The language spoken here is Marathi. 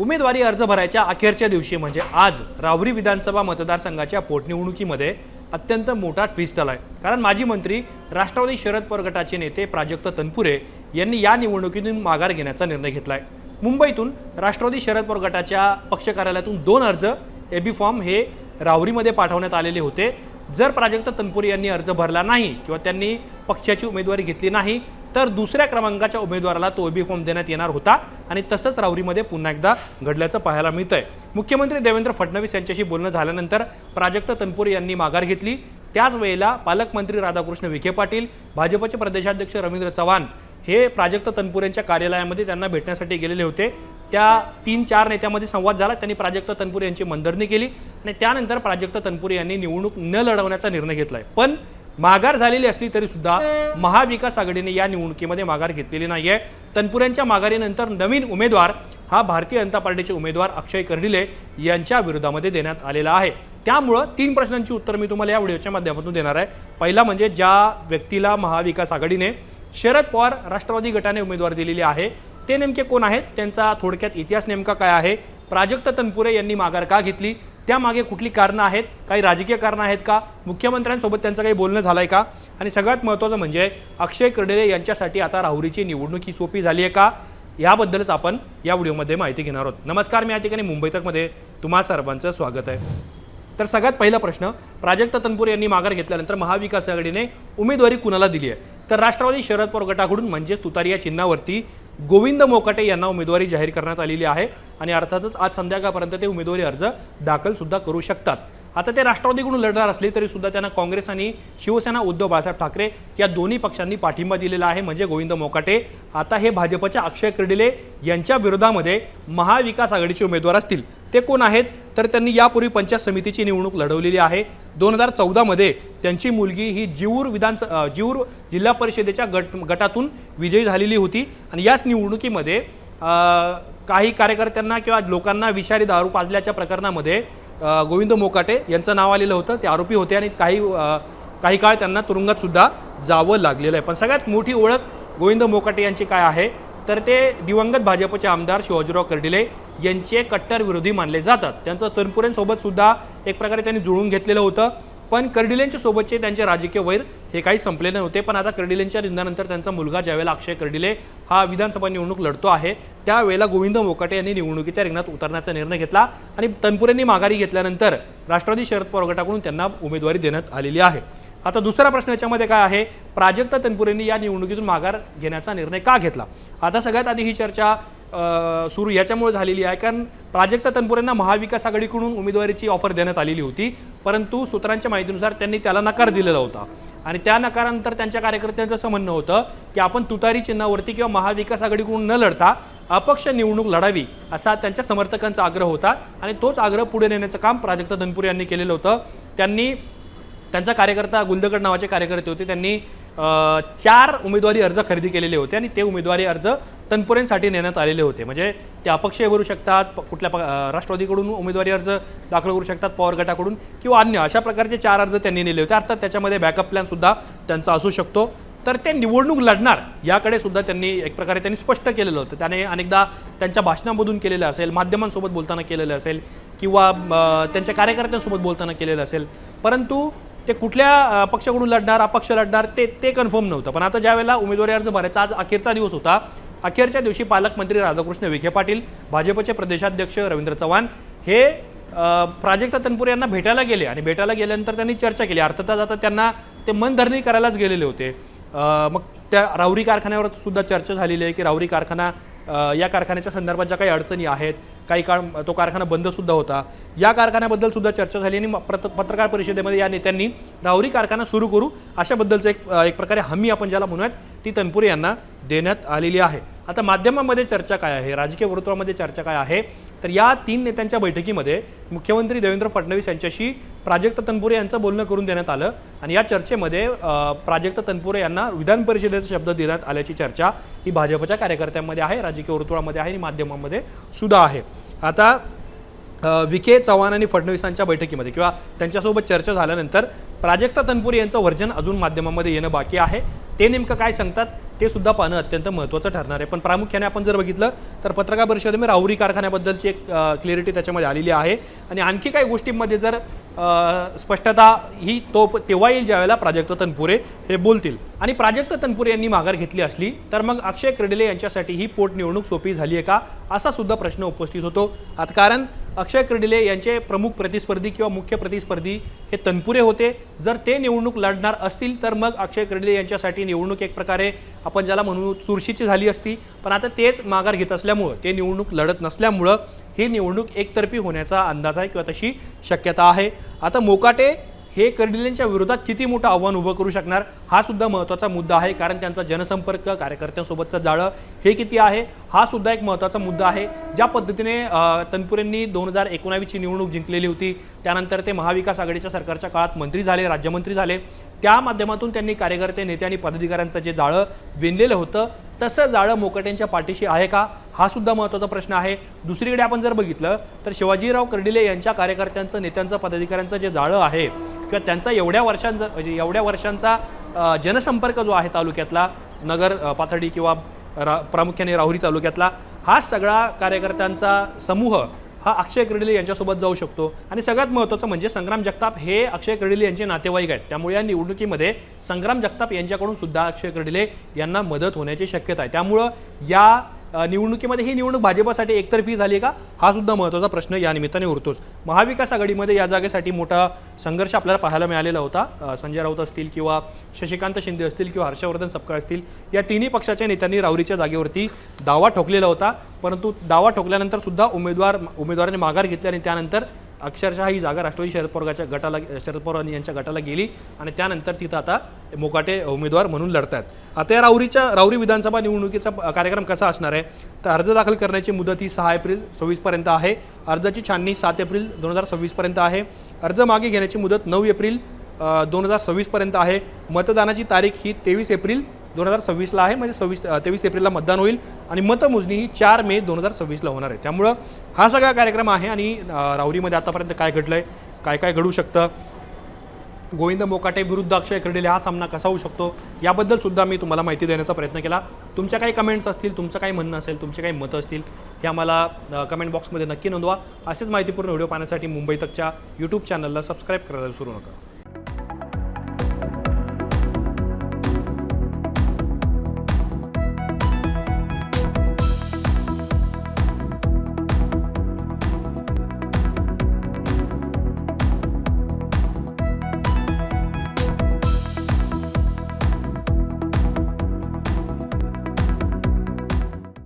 उमेदवारी अर्ज भरायच्या अखेरच्या दिवशी म्हणजे आज राहुरी विधानसभा मतदारसंघाच्या पोटनिवडणुकीमध्ये अत्यंत मोठा ट्विस्ट आलाय। कारण माजी मंत्री राष्ट्रवादी शरद पवार गटाचे नेते प्राजक्त तनपुरे यांनी या निवडणुकीतून माघार घेण्याचा निर्णय घेतलाय। मुंबईतून राष्ट्रवादी शरद पवार गटाच्या पक्ष कार्यालयातून 2 अर्ज एबी फॉर्म हे राहुरीमध्ये पाठवण्यात आलेले होते। जर प्राजक्त तनपुरे यांनी अर्ज भरला नाही किंवा त्यांनी पक्षाची उमेदवारी घेतली नाही तर दुसऱ्या क्रमांकाच्या उमेदवाराला तो एबी फॉर्म देण्यात येणार होता आणि तसंच राहुरीमध्ये पुन्हा एकदा घडल्याचं पाहायला मिळतंय। मुख्यमंत्री देवेंद्र फडणवीस यांच्याशी बोलणं झाल्यानंतर प्राजक्त तनपुरे यांनी माघार घेतली। त्याच वेळेला पालकमंत्री राधाकृष्ण विखे पाटील, भाजपचे प्रदेशाध्यक्ष रवींद्र चव्हाण हे प्राजक्त तनपुरेंच्या कार्यालयामध्ये त्यांना भेटण्यासाठी गेलेले होते। त्या 3-4 नेत्यांमध्ये संवाद झाला। त्यांनी प्राजक्त तनपुरे यांची मनधरणी केली आणि त्यानंतर प्राजक्त तनपुरे यांनी निवडणूक न लढवण्याचा निर्णय घेतलाय। पण माघार झालेली असली तरी सुद्धा महाविकास आघाडीने या निवडणुकीमध्ये माघार घेतलेली नाहीये। तनपुरेंच्या माघारीनंतर नवीन उमेदवार हा भारतीय जनता पार्टीचे उमेदवार अक्षय कर्डिले यांच्या विरोधामध्ये देण्यात आलेला आहे। त्यामुळे 3 प्रश्नांची उत्तर मी तुम्हाला या व्हिडिओच्या माध्यमातून देणार आहे। पहिला म्हणजे ज्या व्यक्तीला महाविकास आघाडीने शरद पवार राष्ट्रवादी गटाने उमेदवार दिलेली आहे ते नेमके कोण आहेत, त्यांचा थोडक्यात इतिहास नेमका काय आहे, प्राजक्त तनपुरे यांनी माघार का घेतली, त्यामागे कुठली कारणं आहेत, काही राजकीय कारणं आहेत का, मुख्यमंत्र्यांसोबत त्यांचं काही बोलणं झालंय का, आणि सगळ्यात महत्त्वाचं म्हणजे अक्षय कर्डिले यांच्यासाठी आता राहुरीची निवडणूक ही सोपी झाली आहे का, याबद्दलच आपण या व्हिडिओमध्ये माहिती घेणार आहोत। नमस्कार, मी या ठिकाणी मुंबई तकमध्ये तुम्हा सर्वांचं स्वागत आहे। तर सगळ्यात पहिला प्रश्न, प्राजक्त तनपुरे यांनी माघार घेतल्यानंतर महाविकास आघाडीने उमेदवारी कुणाला दिली आहे तर राष्ट्रवादी शरद पवार गटाकडून म्हणजे तुतारी या चिन्हावरती गोविंद मोकाटे यांना उमेदवारी जाहीर करण्यात आलेली आहे आणि अर्थातच आज संध्याकाळपर्यंत ते उमेदवारी अर्ज दाखल सुद्धा करू शकतात। आता ते राष्ट्रवादीकडून लढणार असले तरी सुद्धा त्यांना काँग्रेस आणि शिवसेना उद्धव बाळासाहेब ठाकरे या दोन्ही पक्षांनी पाठिंबा दिलेला आहे। म्हणजे गोविंद मोकाटे आता हे भाजपच्या अक्षय कर्डिले यांच्या विरोधामध्ये महाविकास आघाडीचे उमेदवार असतील। ते कोण आहेत तर त्यांनी यापूर्वी पंचायत समितीची निवडणूक लढवलेली आहे। 2014 मध्ये त्यांची मुलगी ही जीवर जिल्हा परिषदेच्या गटातून विजयी झालेली होती आणि याच निवडणुकीमध्ये काही कार्यकर्त्यांना किंवा लोकांना विषारी दारू पाजल्याच्या प्रकरणामध्ये गोविंद मोकाटे यांचं नाव आलेलं होतं। ते आरोपी होते आणि काही काळ त्यांना तुरुंगात सुद्धा जावं लागलेलं आहे। पण सगळ्यात मोठी ओळख गोविंद मोकाटे यांची काय आहे तर ते दिवंगत भाजपचे आमदार शिवाजीराव कर्डिले यांचे कट्टर विरोधी मानले जातात। त्यांचं तनपुरेंसोबत सुद्धा एक प्रकारे त्यांनी जुळून घेतलेलं होतं। पण कर्डिलेंच्या सोबतचे त्यांचे राजकीय वैर हे काही संपलेले नव्हते। पण आता कर्डिलेंच्या निधनानंतर त्यांचा मुलगा ज्यावेळेला अक्षय कर्डिले हा विधानसभा निवडणूक लढतो आहे त्यावेळेला गोविंद मोकाटे यांनी निवडणुकीच्या रिंगणात उतरण्याचा निर्णय घेतला आणि तनपुरेंनी माघारी घेतल्यानंतर राष्ट्रवादी शरद पवार गटाकडून त्यांना उमेदवारी देण्यात आलेली आहे। आता दुसरा प्रश्न याच्यामध्ये काय आहे, प्राजक्त तनपुरेंनी या निवडणुकीतून माघार घेण्याचा निर्णय का घेतला। आता सगळ्यात आधी ही चर्चा सुरू याच्यामुळे झालेली आहे कारण प्राजक्त तनपुरेंना महाविकास आघाडीकडून उमेदवारीची ऑफर देण्यात आलेली होती, परंतु सूत्रांच्या माहितीनुसार त्यांनी त्याला नकार दिलेला होता आणि त्या नकारानंतर त्यांच्या कार्यकर्त्यांचं असं म्हणणं होतं की आपण तुतारी चिन्हावरती किंवा महाविकास आघाडीकडून न लढता अपक्ष निवडणूक लढावी असा त्यांच्या समर्थकांचा आग्रह होता आणि तोच आग्रह पुढे नेण्याचं काम प्राजक्त तनपुरे यांनी केलेलं होतं। त्यांचा कार्यकर्ता गुलदगड नावाचे कार्यकर्ते होते, त्यांनी 4 उमेदवारी अर्ज खरेदी केलेले होते आणि ते उमेदवारी अर्ज तनपुरेंसाठी नेण्यात आलेले होते। म्हणजे ते अपक्ष भरू शकतात, कुठल्या राष्ट्रवादीकडून उमेदवारी अर्ज दाखल करू शकतात, पवार गटाकडून किंवा अन्य अशा प्रकारचे 4 अर्ज त्यांनी नेले होते। अर्थात त्याच्यामध्ये बॅकअप प्लॅन सुद्धा त्यांचा असू शकतो। तर ते निवडणूक लढणार याकडे सुद्धा त्यांनी एक प्रकारे त्यांनी स्पष्ट केलेलं होतं। त्याने अनेकदा त्यांच्या भाषणामधून केलेलं असेल, माध्यमांसोबत बोलताना केलेलं असेल किंवा त्यांच्या कार्यकर्त्यांसोबत बोलताना केलेलं असेल, परंतु ते कुठल्या पक्षाकडून लढणार, अपक्ष लढणार ते कन्फर्म नव्हतं। पण आता ज्यावेळेला उमेदवारी अर्ज भरायचा आज अखेरचा दिवस होता, अखेरच्या दिवशी पालकमंत्री राधाकृष्ण विखे पाटील, भाजपचे प्रदेशाध्यक्ष रवींद्र चव्हाण हे प्राजक्त तनपुरे यांना भेटायला गेले आणि भेटायला गेल्यानंतर त्यांनी चर्चा केली। अर्थातच आता त्यांना ते मनधरणी करायलाच गेलेले होते। मग त्या राहुरी कारखान्यावर सुद्धा चर्चा झालेली आहे की राहुरी कारखाना या कारखान्याच्या संदर्भात ज्या काही अडचणी आहेत, काही काळ तो कारखाना बंद सुद्धा होता, या कारखान्याबद्दल सुद्धा चर्चा झाली आणि पत्रकार परिषदेमध्ये या नेत्यांनी राहुरी कारखाना सुरू करू अशाबद्दलचं एक प्रकारे हमी आपण ज्याला म्हणूयात ती तनपुरे यांना देण्यात आलेली आहे। आता माध्यमांमध्ये चर्चा काय आहे, राजकीय वर्तुळामध्ये चर्चा काय आहे तर या 3 नेत्यांच्या बैठकीमध्ये मुख्यमंत्री देवेंद्र फडणवीस यांच्याशी प्राजक्त तनपुरे यांचं बोलणं करून देण्यात आलं आणि या चर्चेमध्ये प्राजक्त तनपुरे यांना विधान परिषदेचा शब्द देण्यात आल्याची चर्चा ही भाजपच्या कार्यकर्त्यांमध्ये आहे, राजकीय वर्तुळामध्ये आहे आणि माध्यमांमध्ये सुद्धा आहे। आता विखे, चव्हाण आणि फडणवीसांच्या बैठकीमध्ये किंवा त्यांच्यासोबत चर्चा झाल्यानंतर प्राजक्त तनपुरे यांचं वर्जन अजून माध्यमांमध्ये येणं बाकी आहे। ते नेमकं काय सांगतात ते सुद्धा पाहणं अत्यंत महत्त्वाचं ठरणार आहे। पण प्रामुख्याने आपण जर बघितलं तर पत्रकार परिषदेमध्ये राहुरी कारखान्याबद्दलची एक क्लॅरिटी त्याच्यामध्ये आलेली आहे आणि आणखी काही गोष्टींमध्ये जर स्पष्टता ही तेव्हा येईल ज्यावेळेला प्राजक्त तनपुरे हे बोलतील। आणि प्राजक्त तनपुरे यांनी माघार घेतली असली तर मग अक्षय कर्डिले यांच्यासाठी ही पोटनिवडणूक सोपी झाली आहे का असा सुद्धा प्रश्न उपस्थित होतो। आता कारण अक्षय कर्डिले यांचे प्रमुख प्रतिस्पर्धी किंवा मुख्य प्रतिस्पर्धी हे तनपुरे होते। जर ते निवडणूक लढणार असतील तर मग अक्षय कर्डिले यांच्यासाठी निवडणूक एक प्रकारे आपण ज्याला म्हणू चुरशीची झाली असती। पण आता तेच माघार घेत असल्यामुळं ते निवडणूक लढत नसल्यामुळं ही निवडणूक एकतर्फी होण्याचा अंदाज आहे किंवा तशी शक्यता आहे। आता मोकाटे हे कर्डिलेंच्या विरोधात किती मोठं आव्हान उभं करू शकणार हा सुद्धा महत्त्वाचा मुद्दा आहे। कारण त्यांचा जनसंपर्क कार्यकर्त्यांसोबतचं जाळं हे किती आहे हा सुद्धा एक महत्त्वाचा मुद्दा आहे। ज्या पद्धतीने तनपुरेंनी 2019ची निवडणूक जिंकलेली होती, त्यानंतर ते महाविकास आघाडीच्या सरकारच्या काळात मंत्री झाले, राज्यमंत्री झाले, त्या माध्यमातून त्यांनी कार्यकर्ते नेते आणि पदाधिकाऱ्यांचं जे जाळं विणलेलं होतं तसं जाळं मोकाटेंच्या पाठीशी आहे का हा सुद्धा महत्त्वाचा प्रश्न आहे। दुसरीकडे आपण जर बघितलं तर शिवाजीराव कर्डिले यांच्या कार्यकर्त्यांचं नेत्यांचं पदाधिकाऱ्यांचं जे जाळं आहे किंवा त्यांचा एवढ्या वर्षांचा जनसंपर्क जो आहे तालुक्यातला नगर पाथर्डी किंवा प्रामुख्याने राहुरी तालुक्यातला हा सगळा कार्यकर्त्यांचा समूह हा अक्षय कर्डिले यांच्यासोबत जाऊ शकतो। आणि सगळ्यात महत्त्वाचं म्हणजे संग्राम जगताप हे अक्षय कर्डिले यांचे नातेवाईक आहेत, त्यामुळे या निवडणुकीमध्ये संग्राम जगताप यांच्याकडून सुद्धा अक्षय कर्डिले यांना मदत होण्याची शक्यता आहे। त्यामुळं या निवडणुकीमध्ये ही निवडणूक भाजपसाठी एकतर्फी झाली का हा सुद्धा महत्त्वाचा प्रश्न या निमित्ताने उरतोच। महाविकास आघाडीमध्ये या जागेसाठी मोठा संघर्ष आपल्याला पाहायला मिळालेला होता। संजय राऊत असतील किंवा शशिकांत शिंदे असतील किंवा हर्षवर्धन सपकाळ असतील या तिन्ही पक्षाच्या नेत्यांनी राहुरीच्या जागेवरती दावा ठोकलेला होता, परंतु दावा ठोकल्यानंतर सुद्धा उमेदवाराने माघार घेतली आणि त्यानंतर अक्षरशः ही जागा राष्ट्रवादी शरद पवार यांच्या गटाला गेली आणि त्यानंतर तिथं आता मोकाटे उमेदवार म्हणून लढतात। आता या राहुरी विधानसभा निवडणुकीचा कार्यक्रम कसा असणार आहे तर अर्ज दाखल करण्याची मुदत ही 6 एप्रिल 2024 पर्यंत आहे। अर्जाची छाननी 7 एप्रिल 2026 पर्यंत आहे। अर्ज मागे घेण्याची मुदत 9 एप्रिल 2026 पर्यंत आहे। मतदानाची तारीख ही 23 एप्रिल 2026ला आहे, म्हणजे 23 एप्रिलला मतदान होईल आणि मतमोजणी ही 4 मे 2026ला होणार आहे। त्यामुळं हा सगळा कार्यक्रम आहे आणि राहुरीमध्ये आतापर्यंत काय घडलंय, काय घडू शकतं, गोविंद मोकाटे विरुद्ध अक्षय कर्डिले हा सामना कसा होऊ शकतो याबद्दल सुद्धा मी तुम्हाला माहिती देण्याचा प्रयत्न केला। तुमच्या काही कमेंट्स असतील, तुमचं काही म्हणणं असेल, तुमचे काही मतं असतील हे आम्हाला कमेंट बॉक्समध्ये नक्की नोंदवा। असेच माहितीपूर्ण व्हिडिओ पाहण्यासाठी मुंबई तकच्या यूट्यूब चॅनलला सबस्क्राईब करायला विसरू नका।